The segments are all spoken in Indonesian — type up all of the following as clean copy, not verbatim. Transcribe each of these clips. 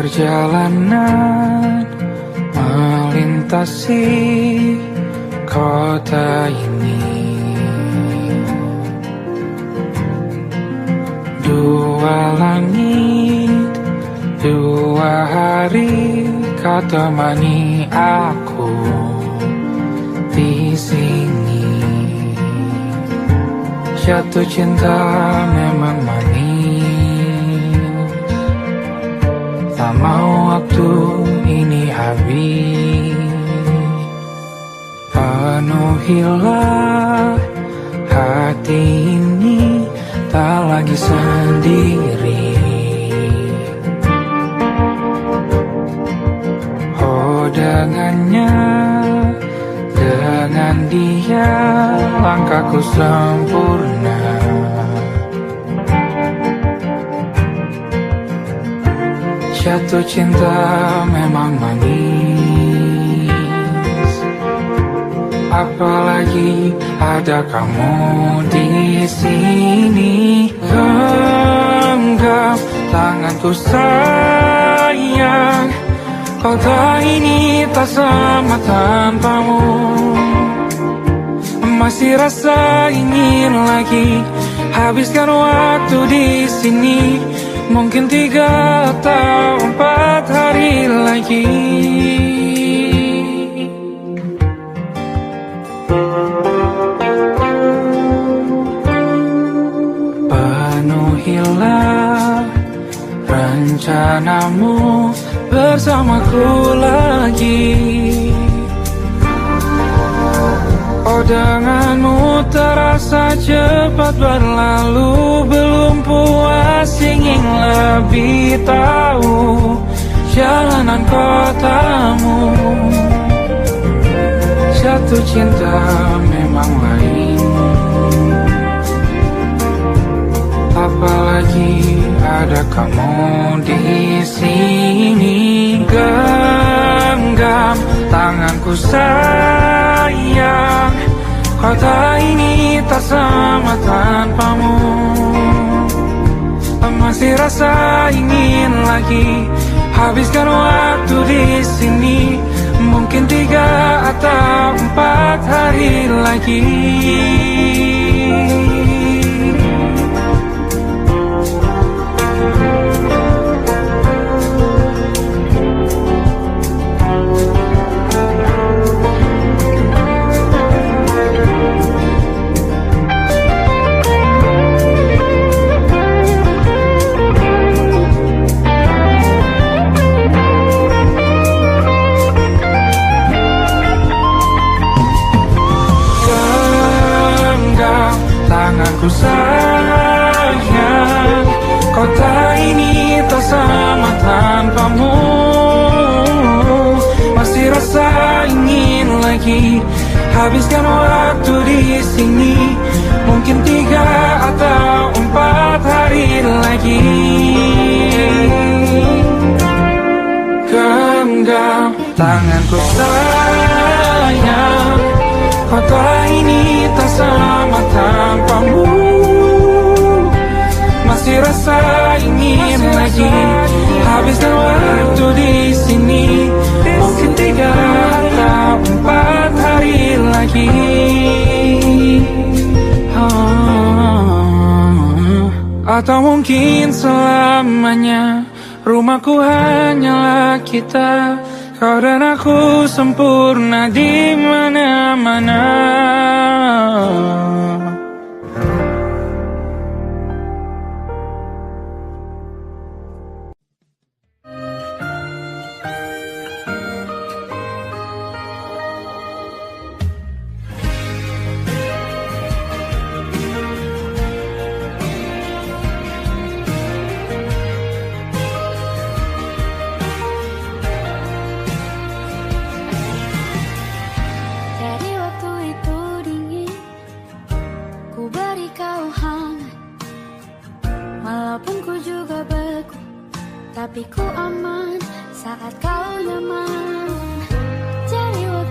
Perjalanan melintasi kota ini, dua langit, dua hari kau temani aku di sini. Jatuh cinta memang manis, tak mau waktu ini habis. Penuhilah hati ini, tak lagi sendiri. Oh dengannya, dengan dia langkahku sempurna. Jatuh cinta memang manis, apalagi ada kamu di sini. Genggam tanganku sayang, kota ini tak sama tanpamu. Masih rasa ingin lagi habiskan waktu di sini. Mungkin 3 atau 4 hari lagi. Penuhilah rencanamu bersamaku lagi. Oh denganmu terasa cepat berlalu, belum puas ingin lebih tahu jalanan kotamu. Jatuh cinta memang lain, apalagi ada kamu di sini. Genggam tanganku sayang, kota ini tak sama tanpamu. Masih rasa ingin lagi habiskan waktu di sini. Mungkin 3 atau 4 hari lagi. Tanganku sayang, kota ini tak sama tanpamu. Masih rasa ingin lagi habiskan waktu di sini. Mungkin 3 atau 4 hari lagi. Genggam tanganku sayang, kota ini tak sama tanpamu. Masih rasa ingin lagi habiskan waktu di sini. Mungkin 3 atau 4 hari lagi. Atau mungkin selamanya. Rumahku hanyalah kita, kau dan aku sempurna di mana-mana. Tapi ku aman saat kau nyaman. Jadi waktu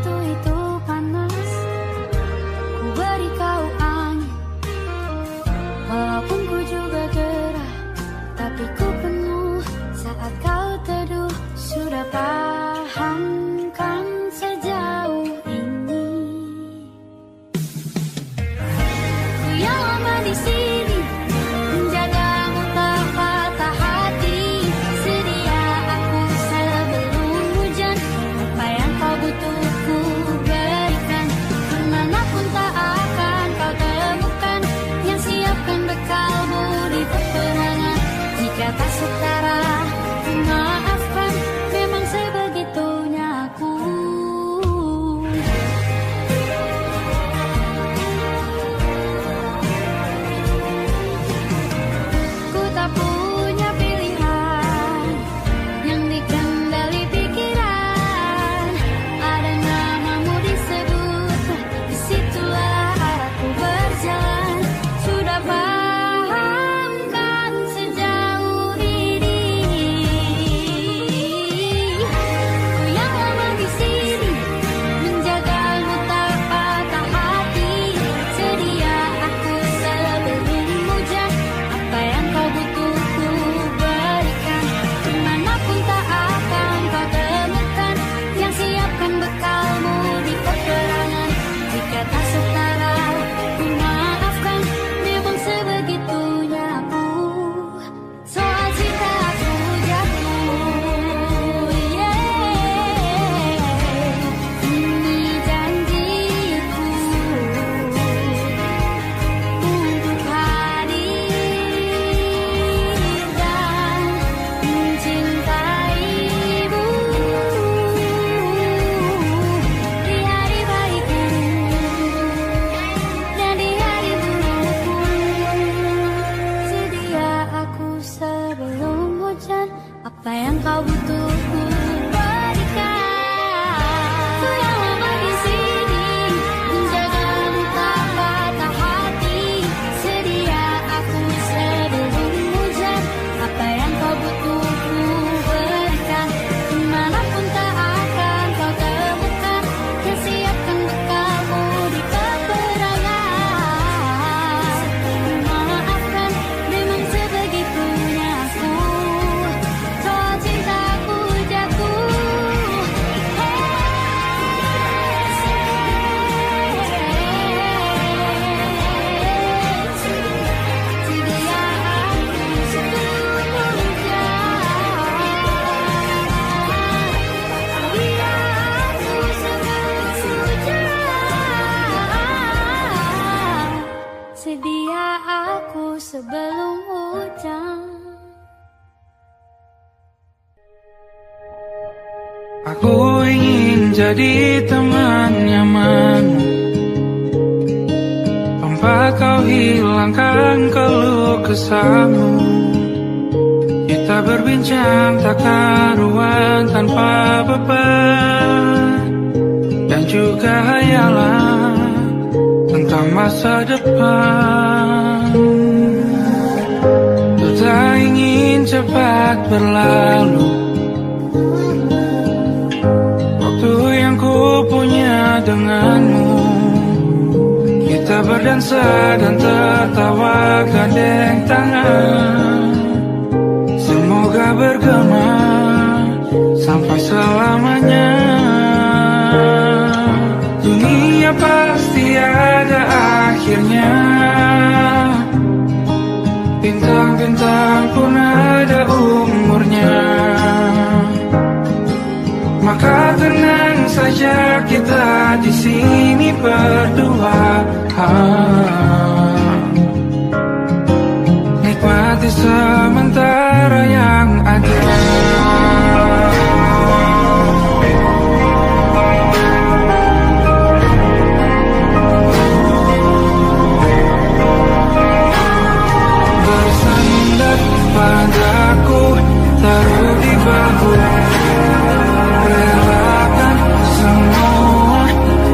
Aku ingin jadi teman nyamanmu, tempat kau hilangkan keluh kesahmu. Kita berbincang tak karuan tanpa beban, dan juga hayalan tentang masa depan. Ku tak ingin cepat berlalu waktu yang ku punya denganmu. Kita berdansa dan tertawa gandeng tangan. Semoga bergema sampai selamanya. Dunia pasti ada akhirnya, bintang-bintang pun ada umurnya. Maka tenang saja kita di sini berdua. Nikmati sementara yang ada. Bersandar padaku, taruh di bahu, relakan semua,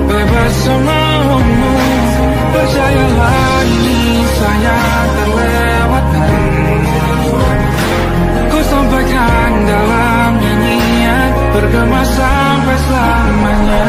bebas semaumu. Percayalah ini saya terlewatkan. Ku sampaikan dalam nyanyian, bergema sampai selamanya.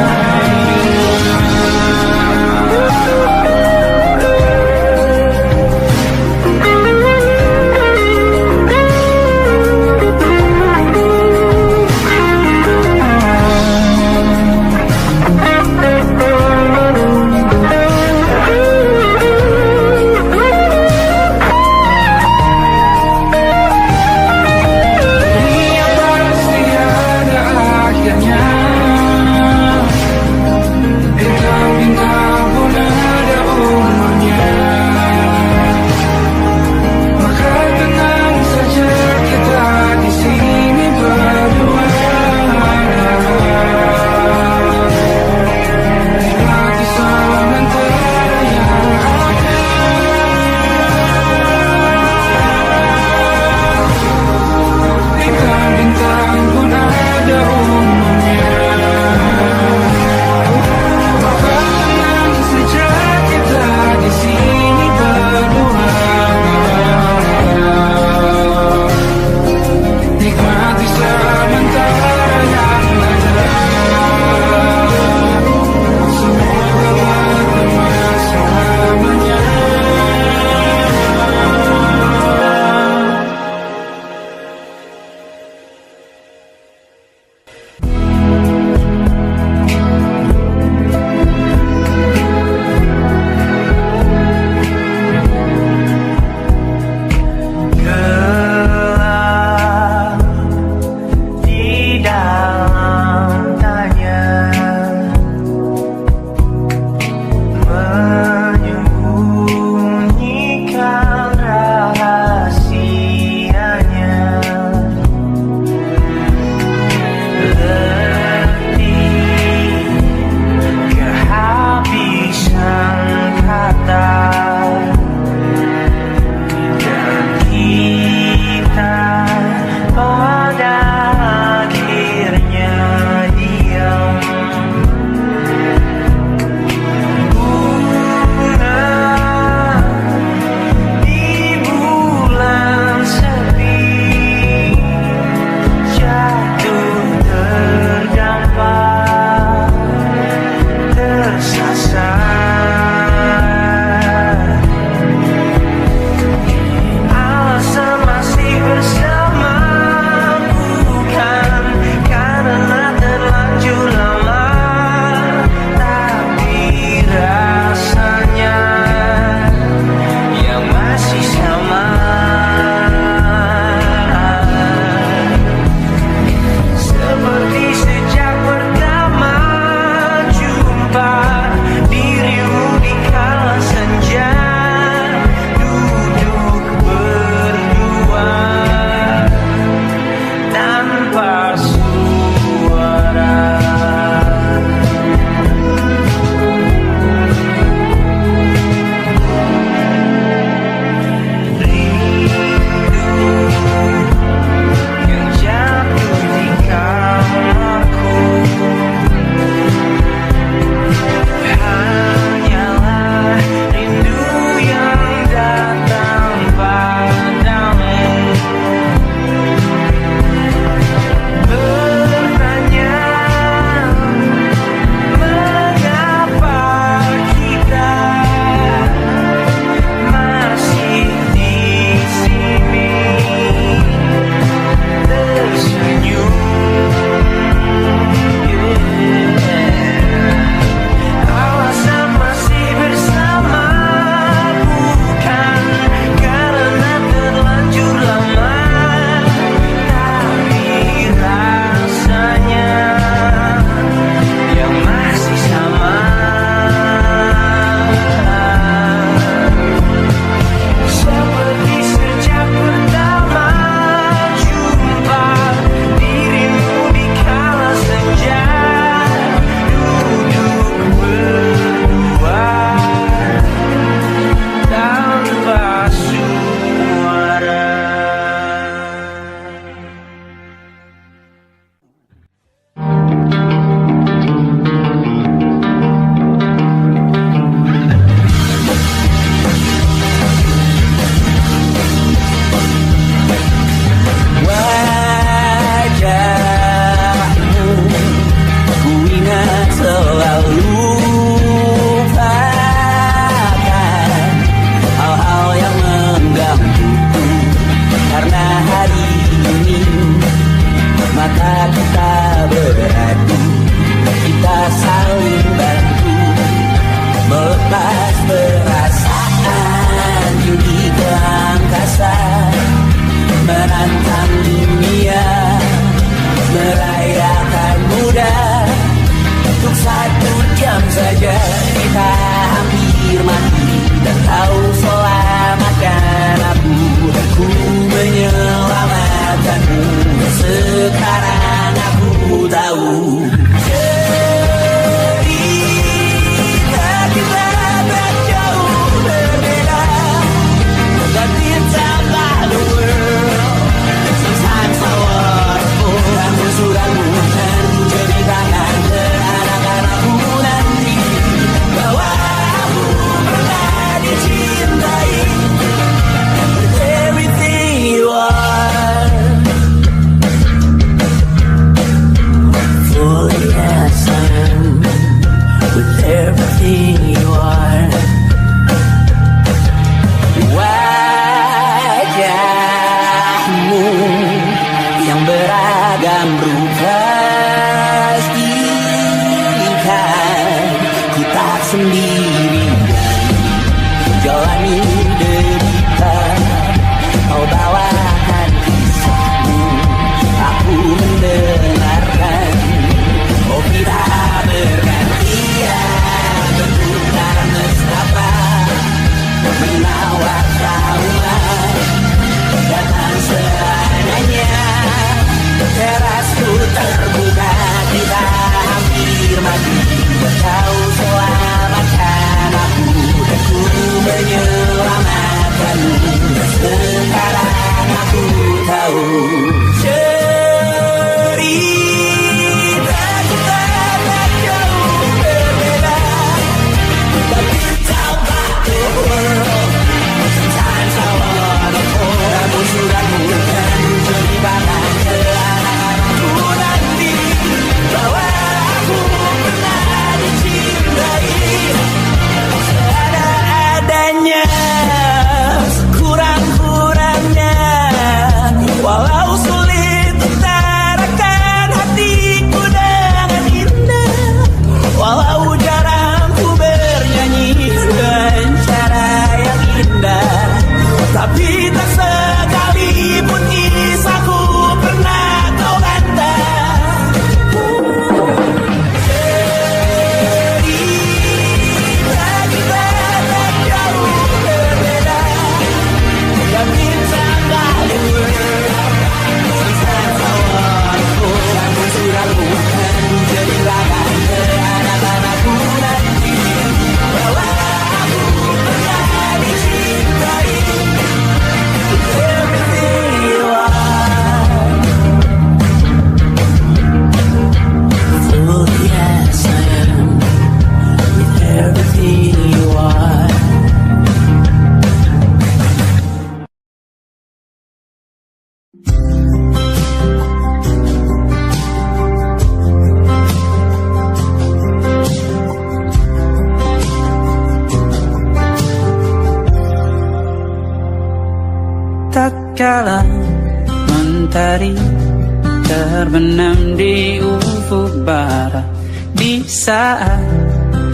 saat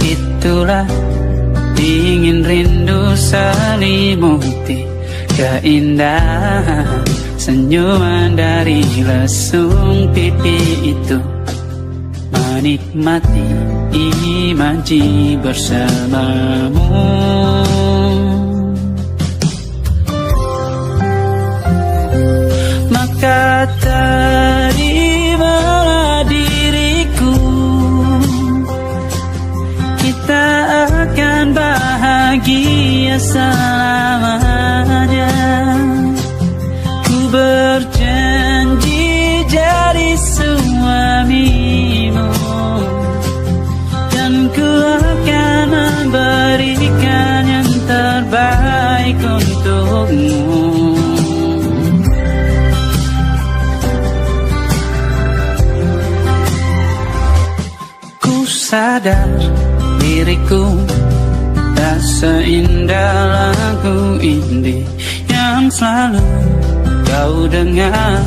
itulah dingin rindu selimuti keindahan senyuman dari lesung pipi itu. Menikmati imaji bersamamu. Maka terimalah diriku, kita akan bahagia selamanya. Ku berjanji jadi suamimu, dan ku akan memberikan yang terbaik untukmu. Ku sadar diriku tak seindah lagu ini yang selalu kau dengar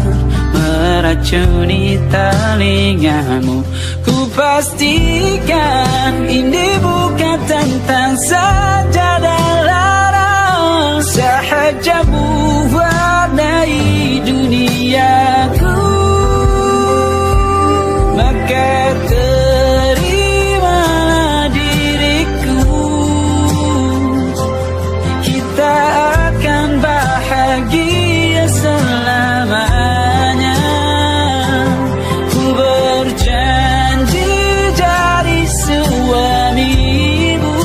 meracuni telingamu. Ku pastikan ini bukan tentang saja dan lara, sahaja mewarnai duniaku. Maka terimalah diriku, kita akan bahagia selamanya. Ku berjanji jadi suamimu,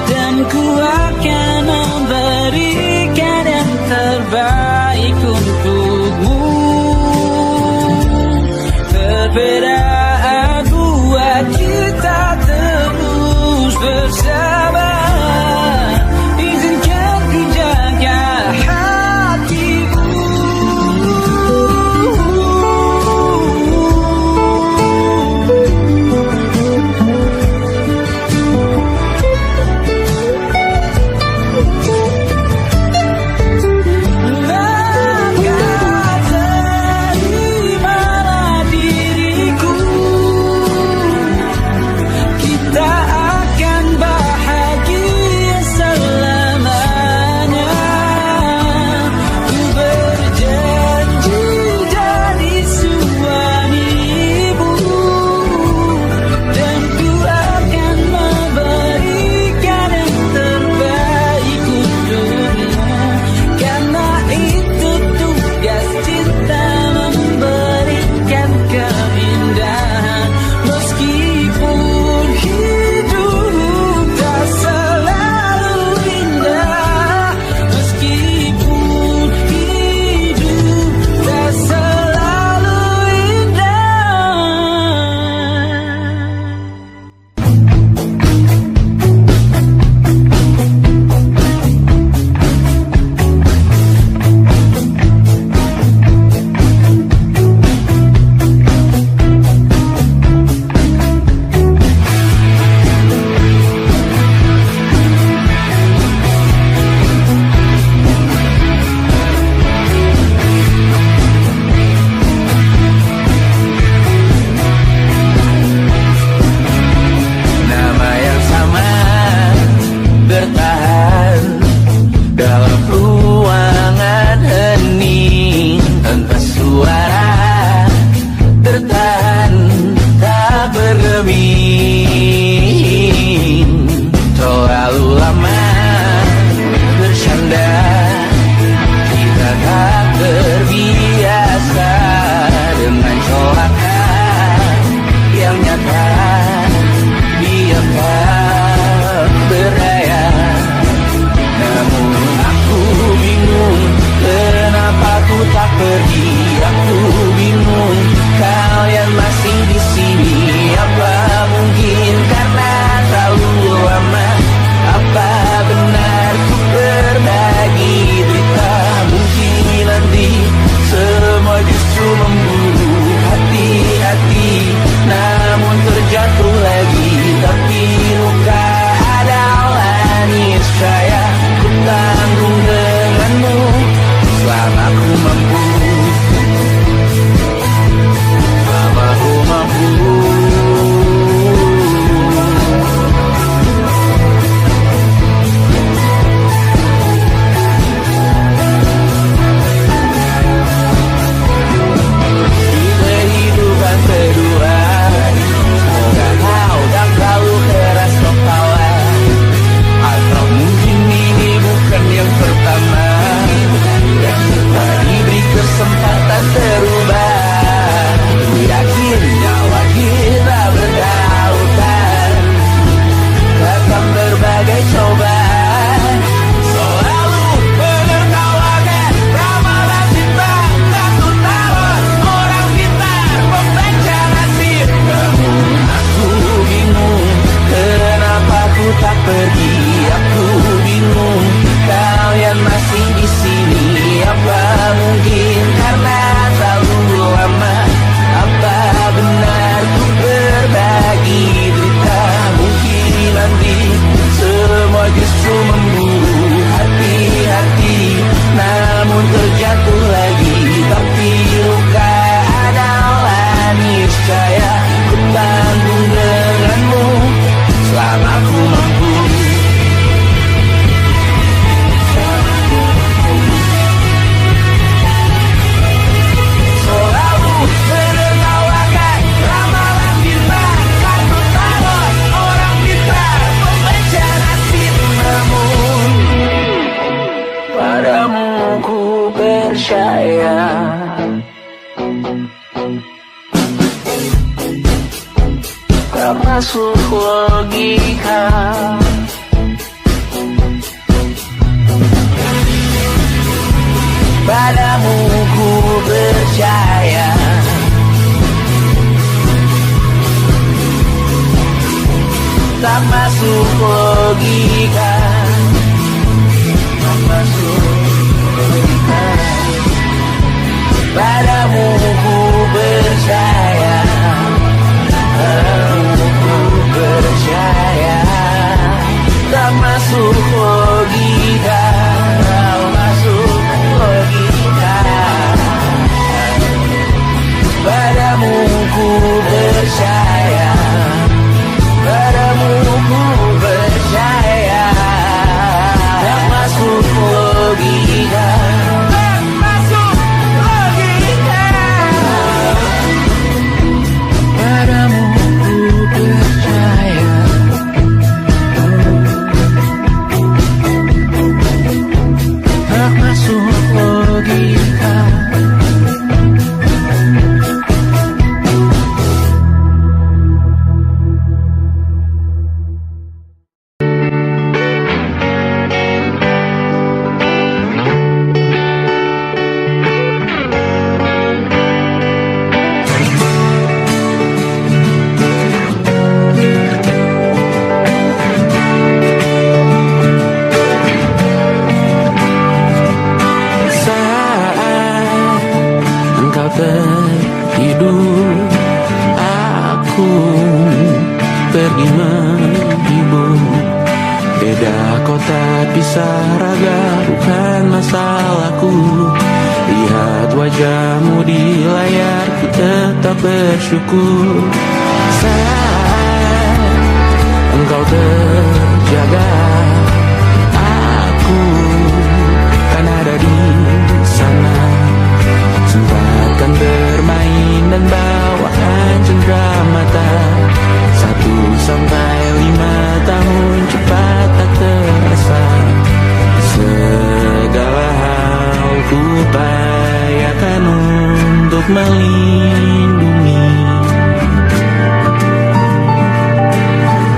dan ku akan memberikan yang terbaik untukmu. Perbedaan buat kita terus bersama. Izinkan ku jaga hatimu. Maka terimalah diriku, kita akan bahagia tak masuk logika. Padamu ku percaya, tak masuk logika, tak masuk logika. Padamu ku percaya, padamu ku percaya, tak masuk logika, tak masuk logika. Padamu ku percaya, padamu ku percaya, tak masuk logika, tak masuk logika. Padamu ku percaya, tak masuk logika. Tertidur, aku pergi menghibur. Beda kota pisah raga, bukan masalahku. Lihat wajahmu di layar, ku tetap bersyukur. Saat engkau terjaga, aku kan ada di sana. Sempatkan bermain dan bawaan cenderamata. 1 sampai 5 tahun cepat tak terasa. Segala hal ku upayakan untuk melindungi.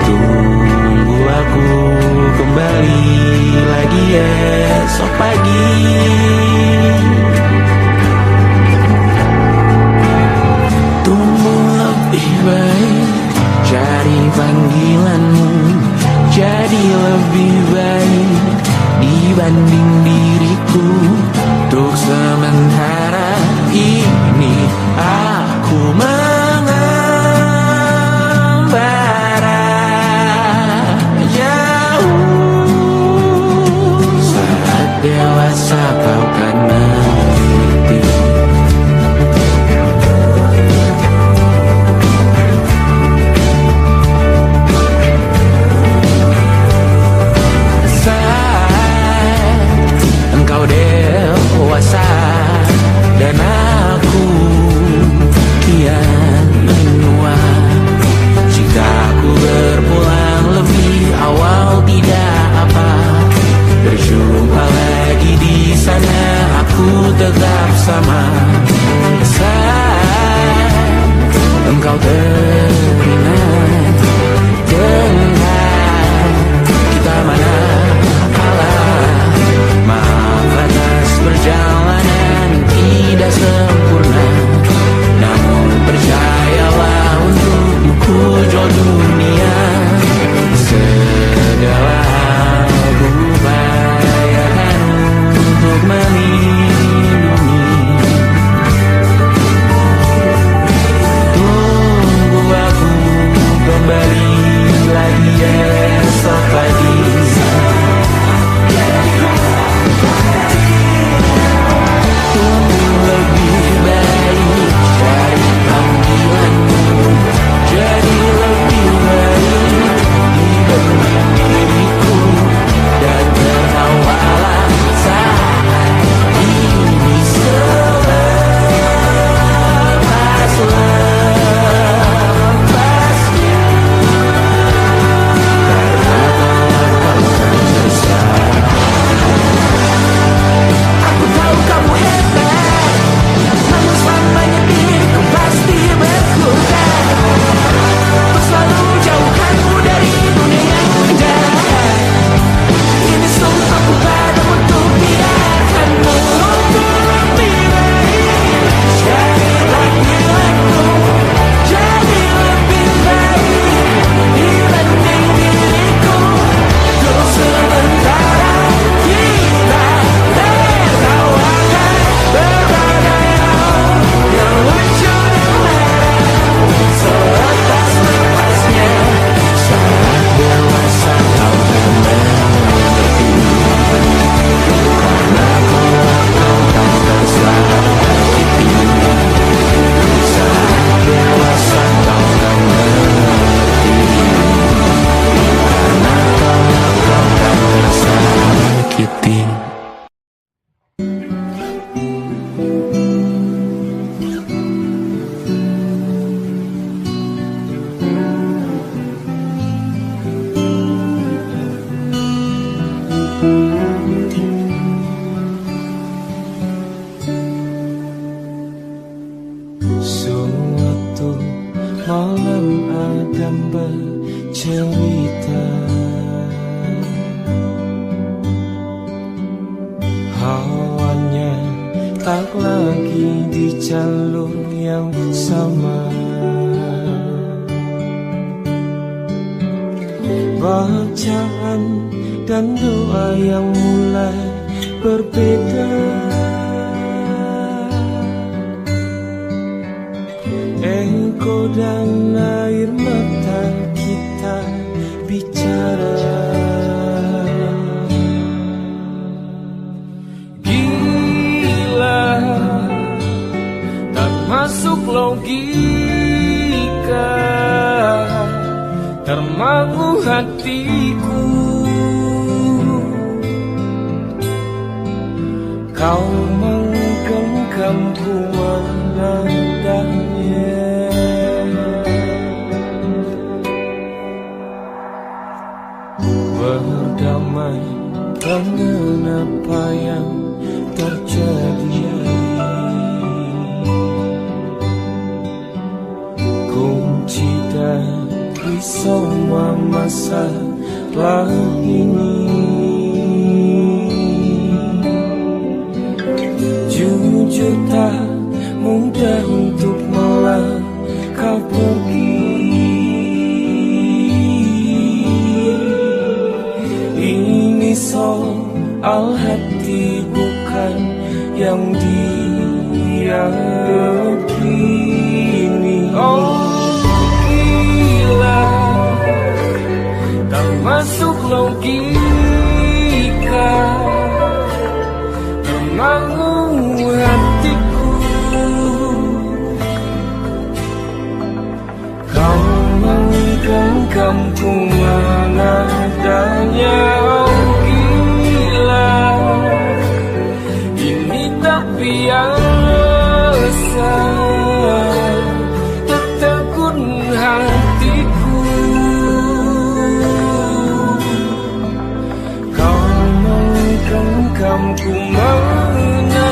Tunggu aku kembali lagi esok pagi. Lebih baik cari panggilanmu, jadi lebih baik dibanding diriku. Untuk sementara ini aku mengembara jauh. Saat dewasa kau kan mengerti. Engkau dewasa dan aku kian menua. Jika aku berpulang lebih awal tidak apa. Berjumpa lagi di sana, aku tetap sama. Saat engkau teringat tentang kita mana maaf atas perjalanan tidak sempurna. Namun percayalah untukmu ku jual dunia. Segala hal ku upayakan untuk melindungi. Tunggu malam Adam bercerita, hawanya tak lagi di jalur yang sama. Bacaan dan doa yang mulai berbeda. Engkau dan air mata kita bicara. Gila, tak masuk logika, termangu hatiku. Kau menggenggamku menadanya. Berdamai dengan apa yang terjadi. Kunci dari semua masalah ini, jujur tak mudah untuk melangkah pergi. Ini soal hati bukan yang diyakini. Oh gila, tak masuk logika, termangu hatiku. Kau menggenggamku menadanya. Oh gila, ini tak biasa, tertegun hatiku. Kau menggenggamku menadanya.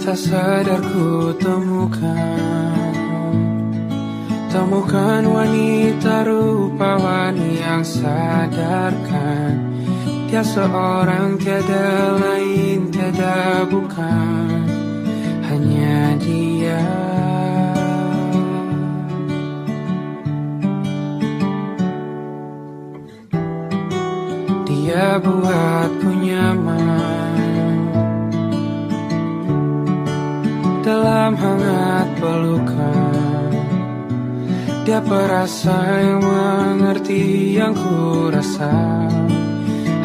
Tak sadar ku temukan wanita rupawan yang sadarkan dia seorang, tiada lain, tiada bukan, hanya dia. Dia buatku nyaman dalam hangat pelukan. Dia perasa yang mengerti yang ku rasa,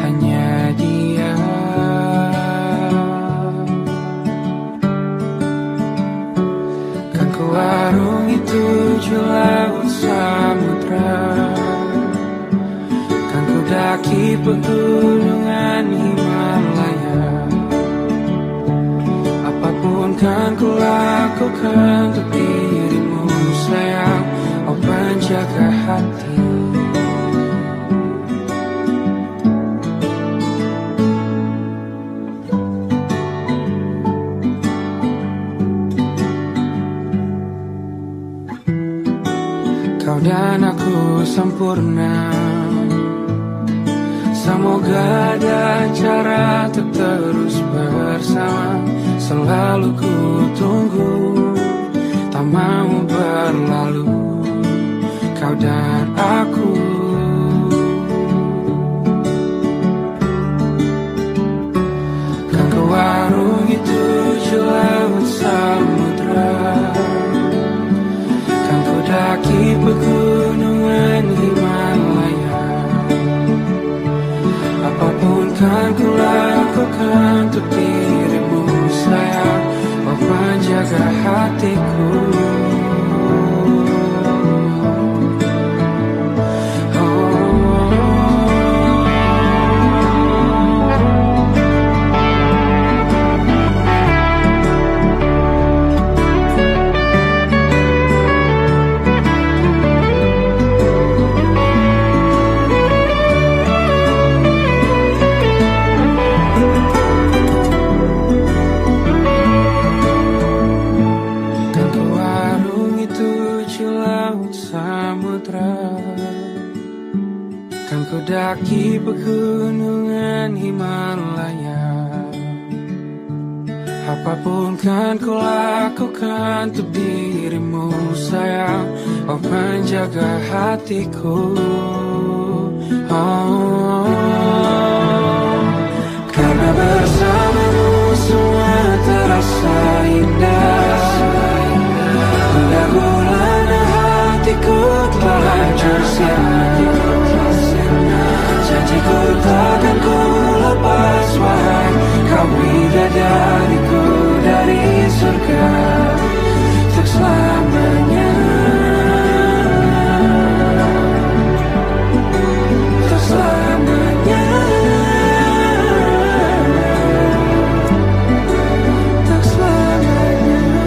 hanya dia. Kan ku arungi 7 laut samudra, kan ku daki daki pegunungan Himalaya. Apapun kan ku lakukan untuk dirimu sayang, oh penjaga hati. Kau dan aku sempurna, semoga ada cara untuk terus bersama. Selalu ku tunggu, tak mau berlalu, kau dan aku. Kan ke warungi tujuh laut samudra, kan ku daki pegunungan Himalaya. Apapun kan ku lakukan untuk dirimu sayang, oh penjaga hatiku. Kan ku daki pegunungan Himalaya. Apapun kan ku lakukan untuk dirimu sayang, oh penjaga hatiku. Oh, karena bersamamu semua terasa indah. Gundah gulana hatiku telah hancur sia-sia. Janjiku takkan ku lepas, wahai kau bidadariku dari surga untuk selamanya, untuk selamanya, untuk selamanya.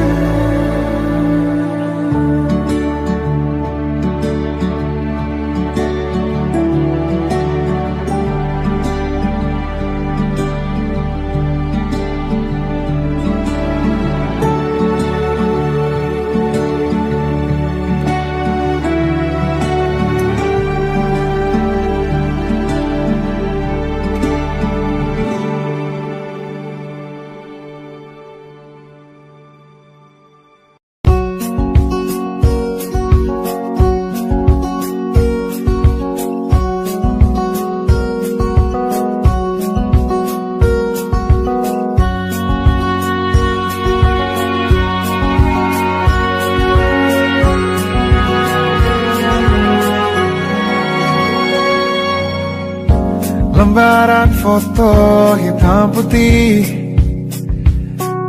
Lembaran foto hitam putih,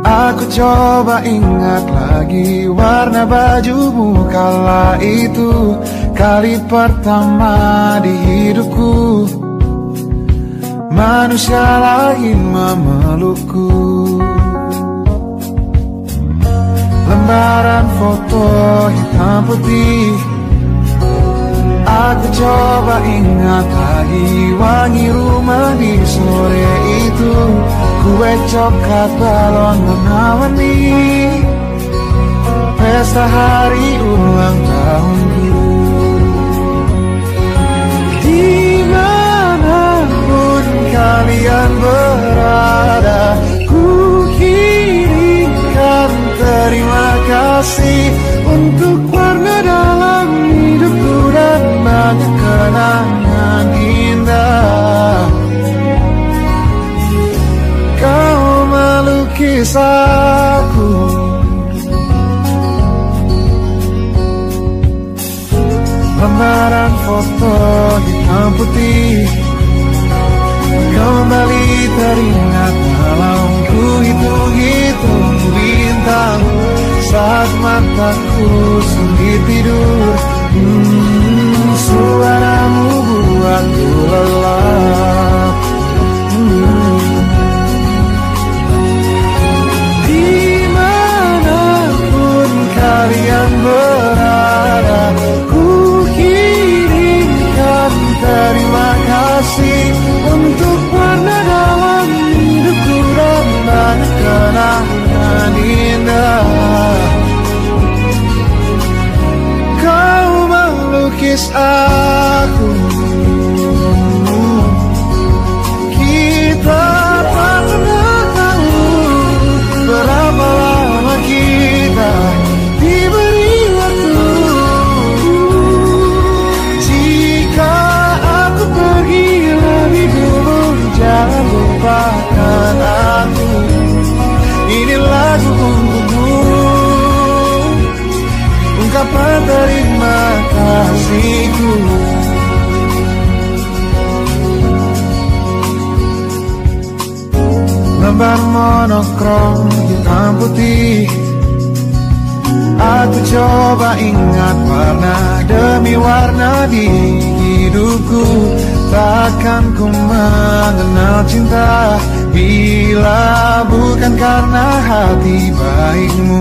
aku coba ingat lagi warna bajumu kala itu. Kali pertama di hidupku, manusia lain memelukku. Lembaran foto hitam putih, aku coba ingat lagi wangi rumah di sore itu. Kue coklat balon warna-warni, pesta hari ulang tahunku. Dimanapun kalian berada, ku kirimkan terima kasih untuk warna dalam hidupku dan banyak kenangan indah. Kau melukis aku, lembaran foto hitam putih kembali teringat dalam ku hitung-hitung bintang saat mataku sulit tidur. Suaramu buatku lelah. terima kasihku. Lembar monokrom hitam putih, aku coba ingat warna demi warna di hidupku. Takkan ku mengenal cinta bila bukan karena hati baikmu.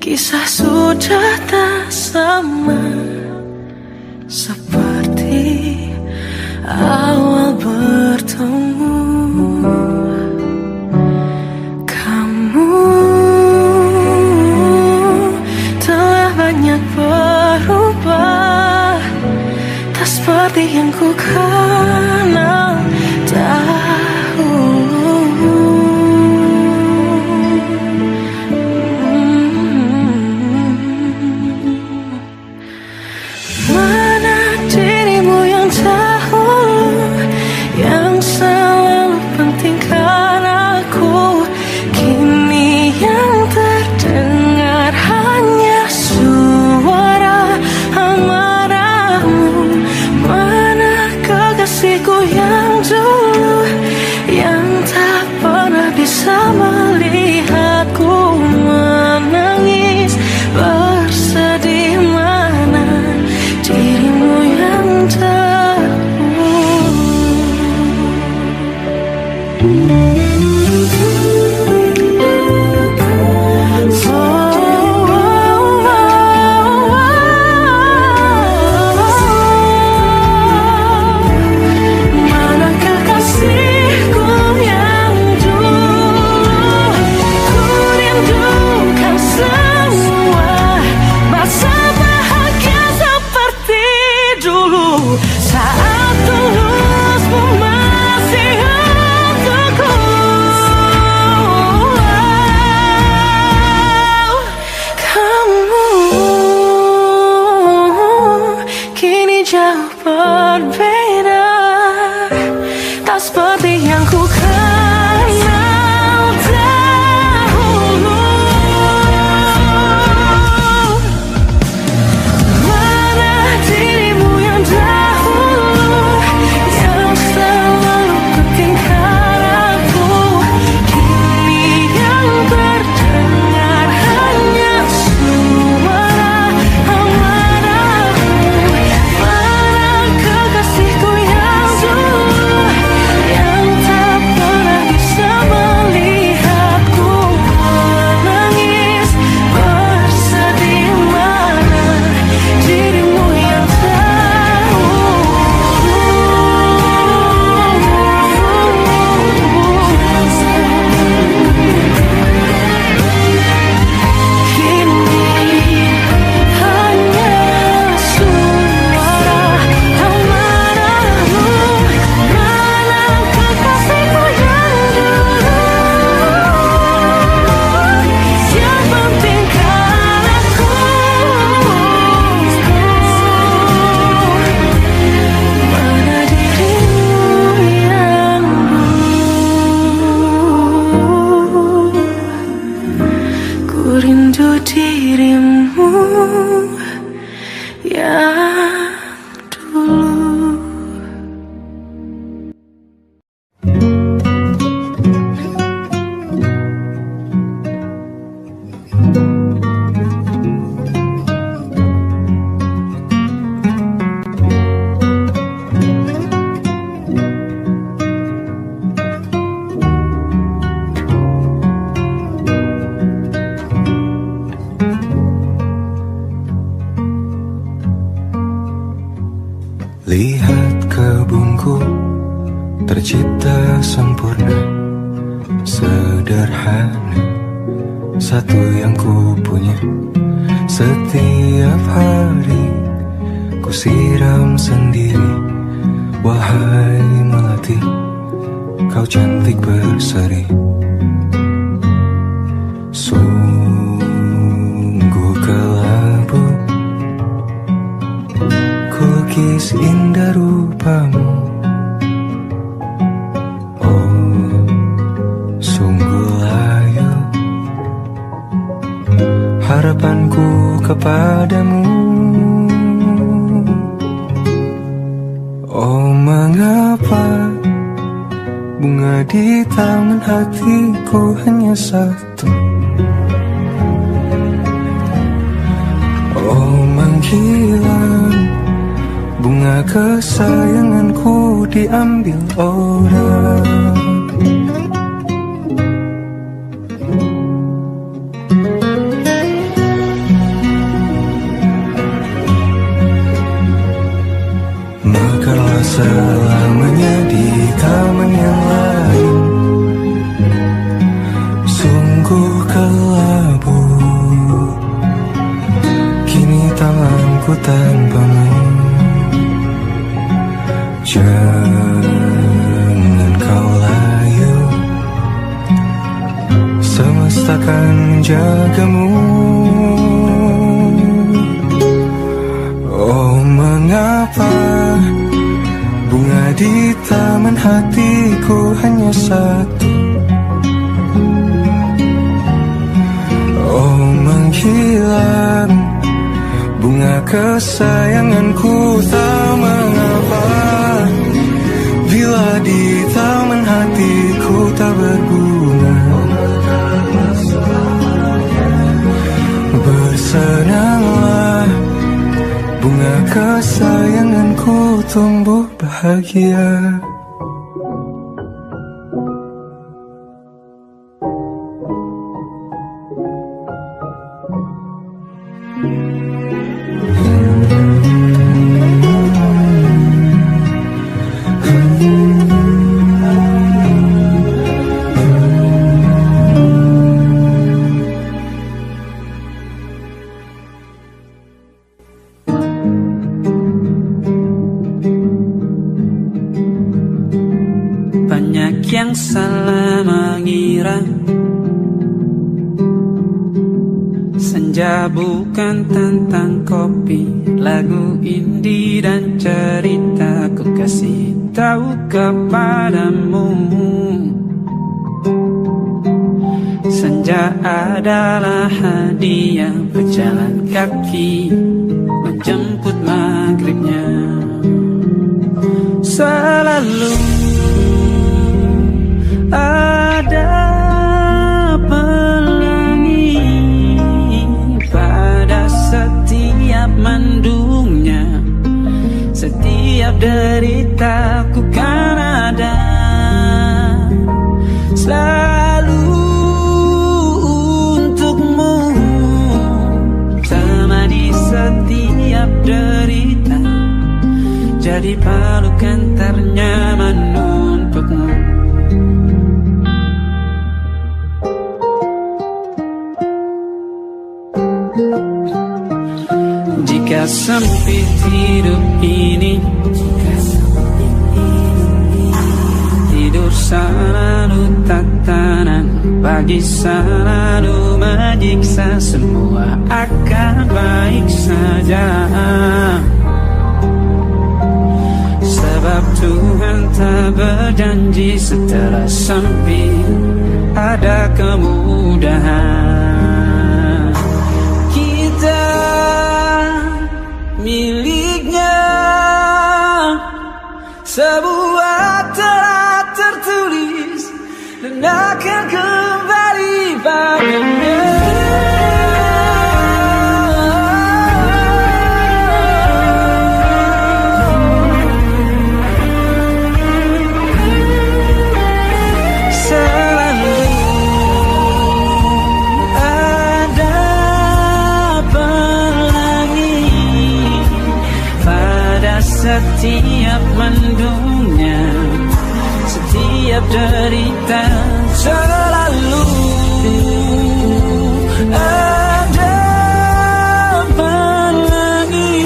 Kisah sudah tak sama seperti awal bertemu. Kamu telah banyak berubah, tak seperti yang ku kenal dahulu. Mana dirimu yang dahulu, yang selalu pentingkan aku, kini yang terdengar hanya suara amarahmu. Mana kekasihku yang dulu, yang tak pernah bisa melihatku menangis bersedih. Mana dirimu yang mana kekasihku yang dulu, ku rindukan semua masa bahagia seperti dulu, saat tulusmu masih untukku. Kamu kini jauh berbeda, tak seperti yang ku kenal dahulu. Mana dirimu yang dahulu, yang selalu pentingkan aku, kini yang terdengar hanya suara amarahmu. Mana kekasihku yang dulu, yang tak pernah bisa melihatku menangis bersedih. Mana dirimu yang kini hanya suara amarahmu. Mana kekasihku yang dulu, yang pentingkan aku, mana dirimu yang dulu, ku rindu dirimu yang dulu. Lihat kebunku tercipta sempurna, sederhana, satu yang ku punya. Setiap hari ku siram sendiri. Wahai melati, kau cantik berseri. Sungguh kelabu kulukis indah rupamu. Oh, sungguh layu harapanku kepadamu. Oh, mengapa bunga di taman hatiku hanya satu? Oh, menghilang bunga kesayanganku diambil orang. aku tanpamu. Jangan kau layu, semesta akan menjagamu. Oh, mengapa bunga di taman hatiku hanya satu? Oh, menghilang bunga kesayanganku, tak mengapa bila di taman hatiku tak berbunga. Bersenanglah bunga kesayanganku tumbuh bahagia. Banyak yang salah mengira senja bukan tentang kopi, lagu indie dan cerita. Ku kasih tahu kepadamu, senja adalah hadiah berjalan kaki menjemput maghribnya. Selalu ada pelangi pada setiap mendungnya, setiap deritaku kan ada selalu untukmu, temani setiap derita, jadi pelukan ternyaman untukmu. Jika sempit hidup ini, tidur selalu tatanan, pagi selalu menyiksa, semua akan baik saja. Sebab Tuhan tak berjanji setelah sempit ada kemudahan. Kita miliknya sebuah telah tertulis dan akan kembali padanya. Setiap mendungnya, setiap derita, selalu ada pelangi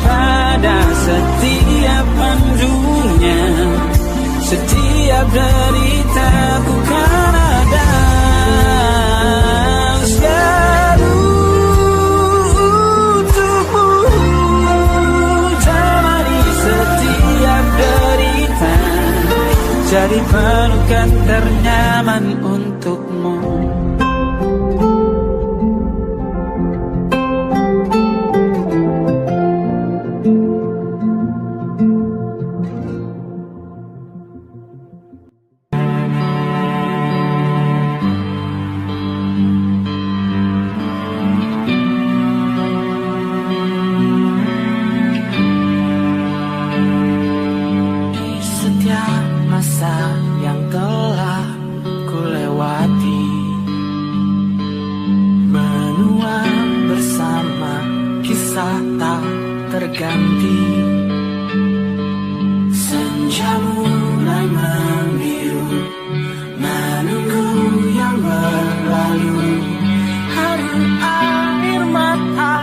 pada setiap mendungnya, setiap derita ku kan ada selalu untukmu. Jadi pelukan ternyaman untukmu. Masa yang telah ku lewati, menua bersama kisah tak terganti. Senja mulai membiru, menunggu yang berlalu. Hari air mata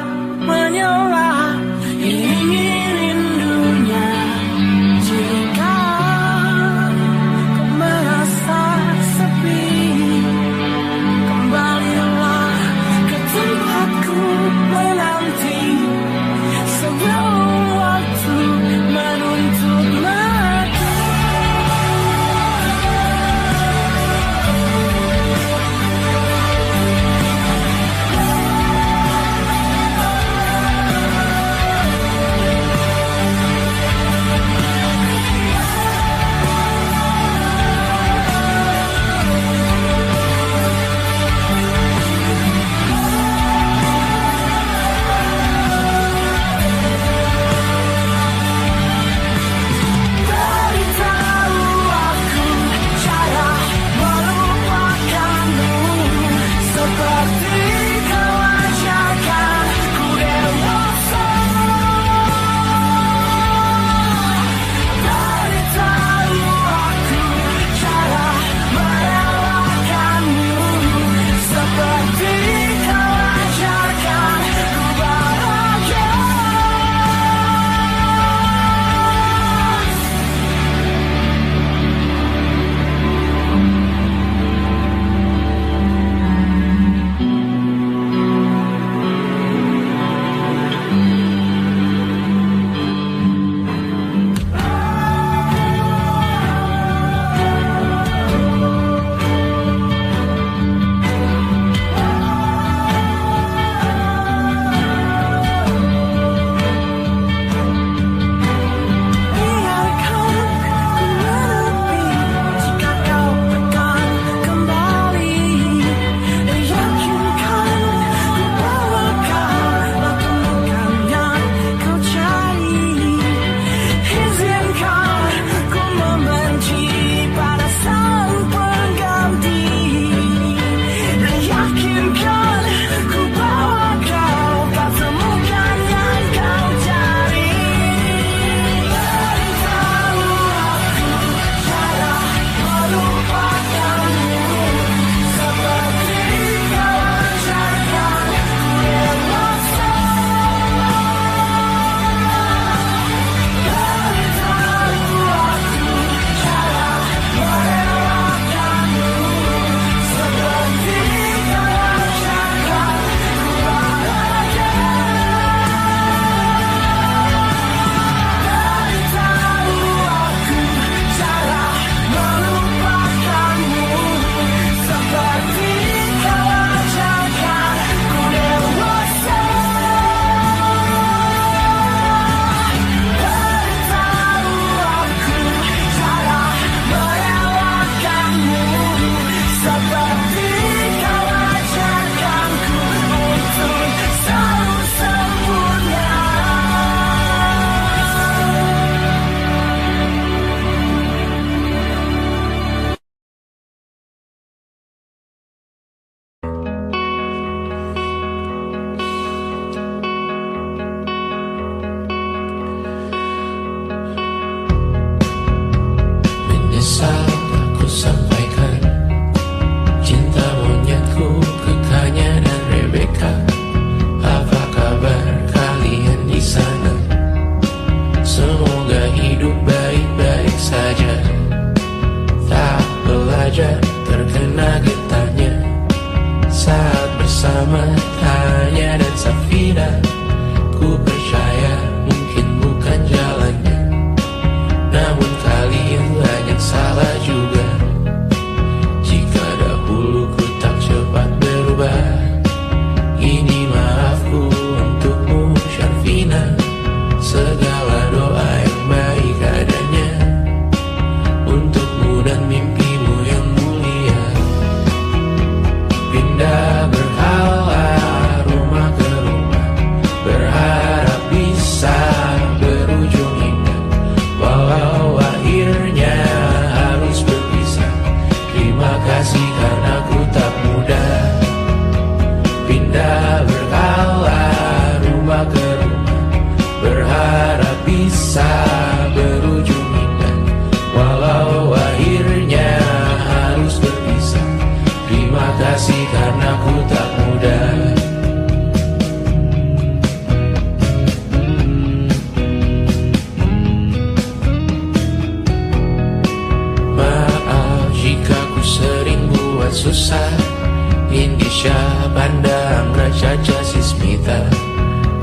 hanya dan Safina. Ku percaya mungkin bukan jalannya, namun kali yang banyak salah juga. Jika dahulu ku tak cepat berubah, ini maafku untukmu Syarfina. Segala doa yang baik adanya untukmu dan mimpimu yang mulia. Pindah berhala rumah ke rumah, berharap bisa berujung indah. Walau akhirnya harus berpisah, terima kasih karena ku tak mudah. Pindah berhala rumah ke rumah, berharap bisa berujung indah. Walau akhirnya harus berpisah, terima kasih karena ku tak mudah. Maaf jika ku sering buat susah. Indisha pandang Caca Sismita,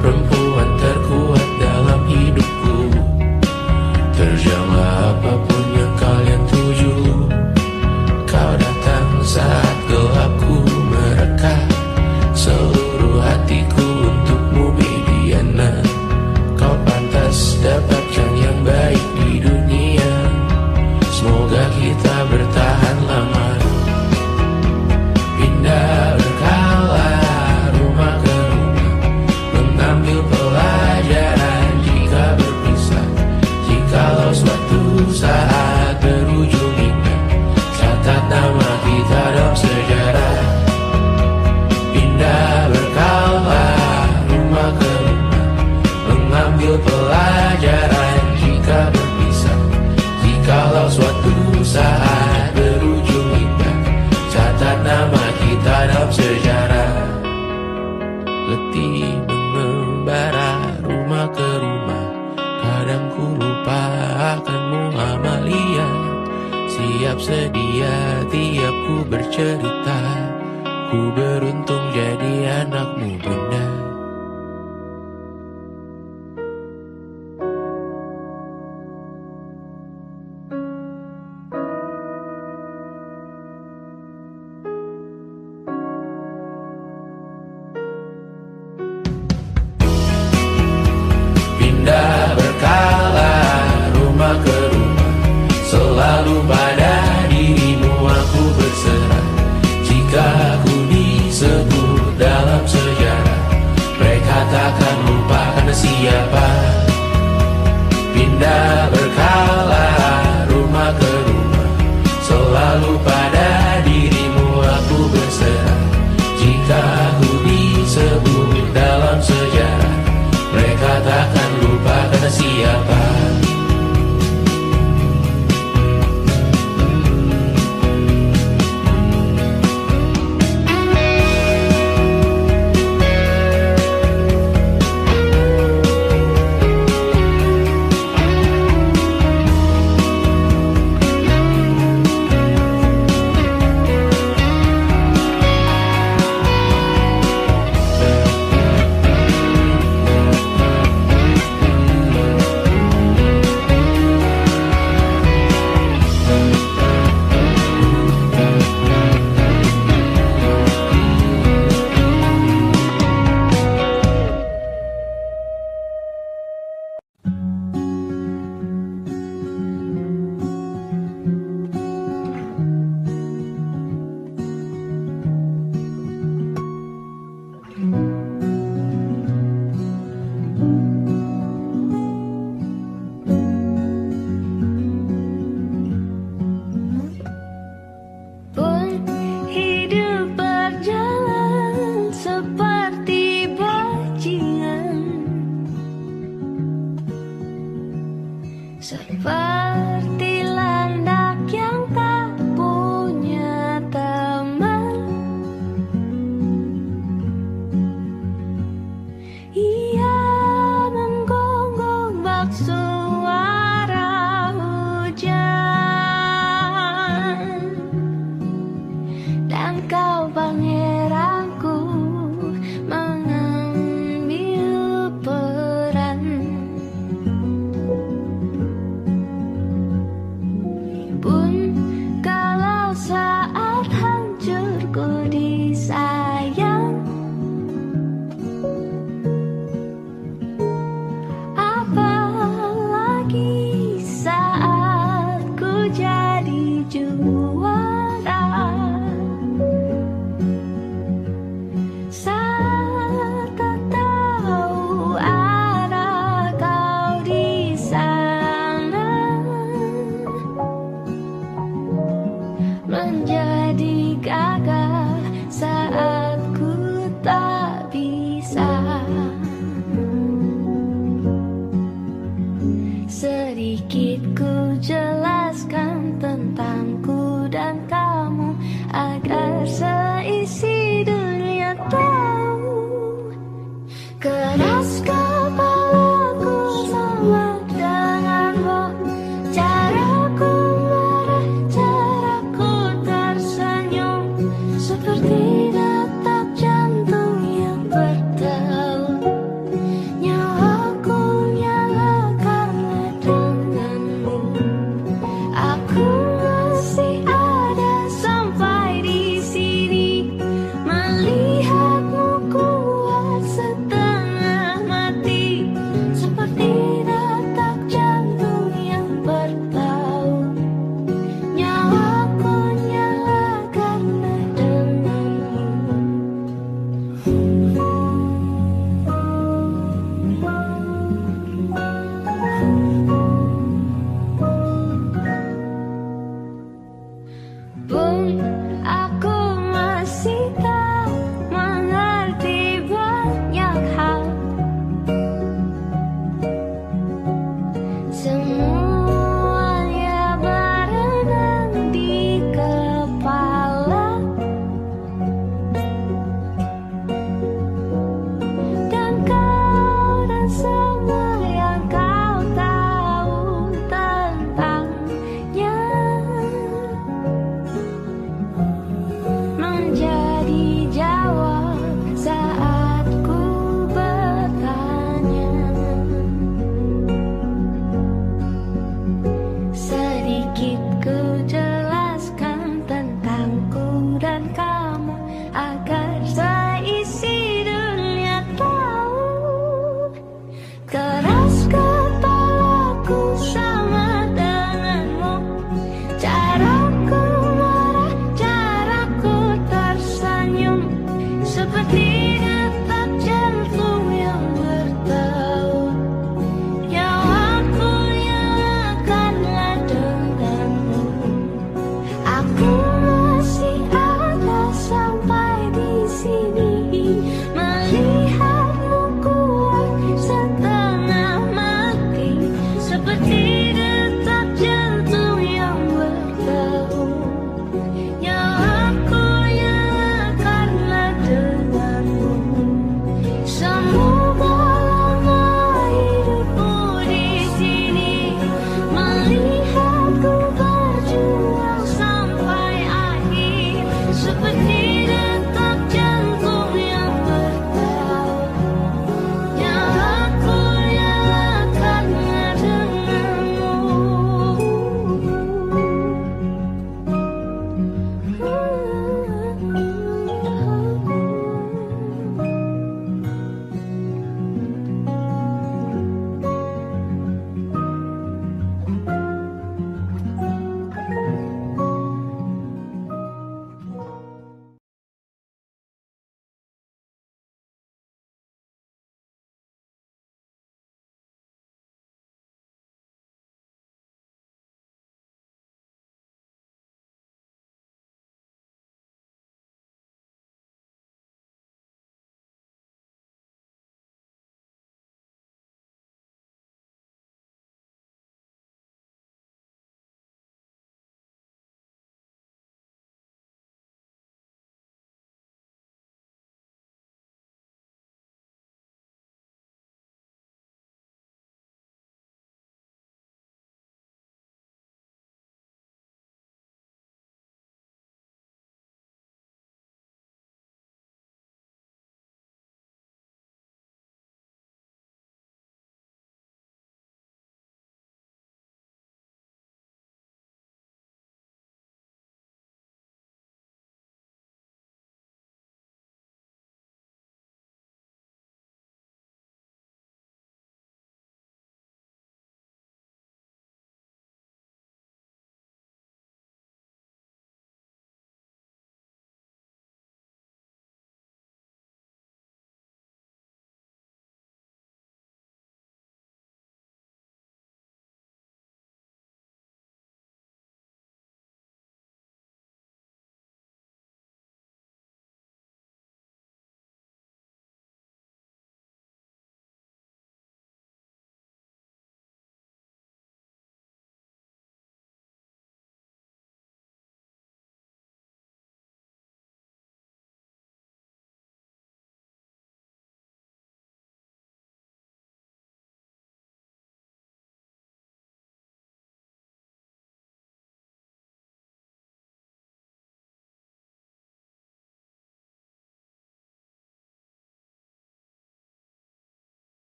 perempuan terkuat dalam hidupku. Terjanglah apapun yang kalian tuju. Kau datang saat gelapku mereka, seluruh hatiku untukmu Mediana. Kau pantas dapatkan yang baik di dunia, semoga kita bertahan lama. Pindah berkala rumah ke rumah, mengambil pelajaran jika berpisah. Jikalau suatu saat berujung indah, catat nama kita dalam sejarah. Pindah berkala rumah ke rumah, mengambil pelajaran jika berpisah. Jikalau suatu saat berujung indah, catat nama kita dalam sejarah. Letih mengembara rumah ke rumah, kadang ku lupa akanmu Amalia. Siap sedia tiap ku bercerita, ku beruntung jadi anakmu bunda. Pindah berkala rumah ke rumah, selalu pada dirimu aku berserah. Jika aku disebut dalam sejarah, mereka takkan lupa karena siapa. Pindah berkala rumah ke rumah, selalu pada dirimu aku berserah. Jika aku disebut dalam sejarah, mereka takkan lupa karena siapa. Pun hidup berjalan sepanjang